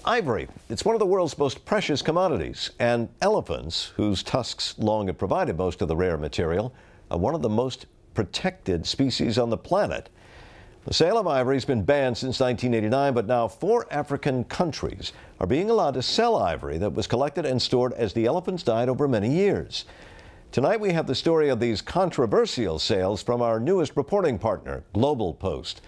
Ivory. It's one of the world's most precious commodities, and elephants, whose tusks long have provided most of the rare material, are one of the most protected species on the planet. The sale of ivory has been banned since 1989, but now 4 African countries are being allowed to sell ivory that was collected and stored as the elephants died over many years. Tonight we have the story of these controversial sales from our newest reporting partner, Global Post,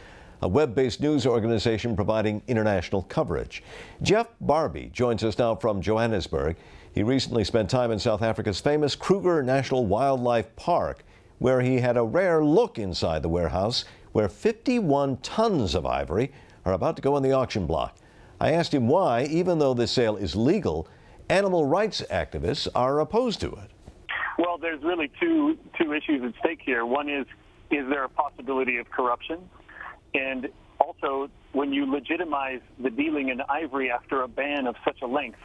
a web-based news organization providing international coverage. Jeff Barbie joins us now from Johannesburg. He recently spent time in South Africa's famous Kruger National Wildlife Park, where he had a rare look inside the warehouse where 51 tons of ivory are about to go on the auction block. I asked him why, even though this sale is legal, animal rights activists are opposed to it. Well, there's really two issues at stake here. One is there a possibility of corruption? And also, when you legitimize the dealing in ivory after a ban of such a length,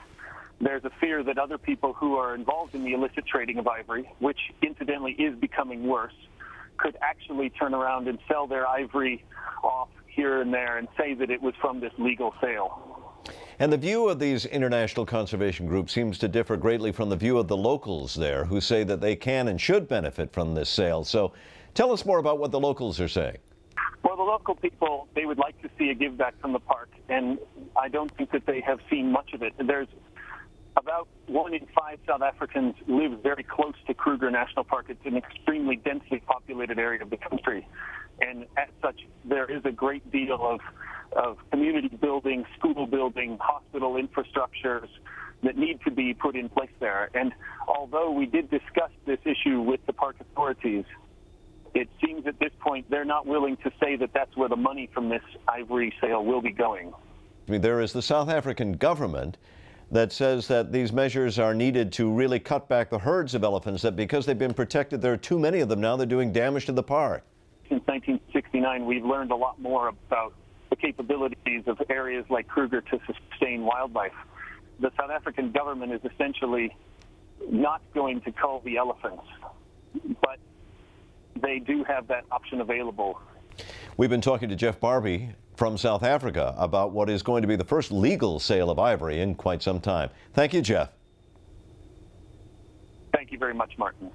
there's a fear that other people who are involved in the illicit trading of ivory, which incidentally is becoming worse, could actually turn around and sell their ivory off here and there and say that it was from this legal sale. And the view of these international conservation groups seems to differ greatly from the view of the locals there, who say that they can and should benefit from this sale. So tell us more about what the locals are saying. Well, the local people, they would like to see a give back from the park, and I don't think that they have seen much of it. There's about 1 in 5 South Africans live very close to Kruger National Park. It's an extremely densely populated area of the country, and as such, there is a great deal of community building, school building, hospital infrastructures that need to be put in place there. And although we did discuss this issue with the park authorities, it seems at this point they're not willing to say that that's where the money from this ivory sale will be going. I mean, there is the South African government that says that these measures are needed to really cut back the herds of elephants, that because they've been protected, there are too many of them now, they're doing damage to the park. Since 1969, we've learned a lot more about the capabilities of areas like Kruger to sustain wildlife. The South African government is essentially not going to cull the elephants, but they do have that option available. We've been talking to Jeff Barbie from South Africa about what is going to be the first legal sale of ivory in quite some time. Thank you, Jeff. Thank you very much, Martin.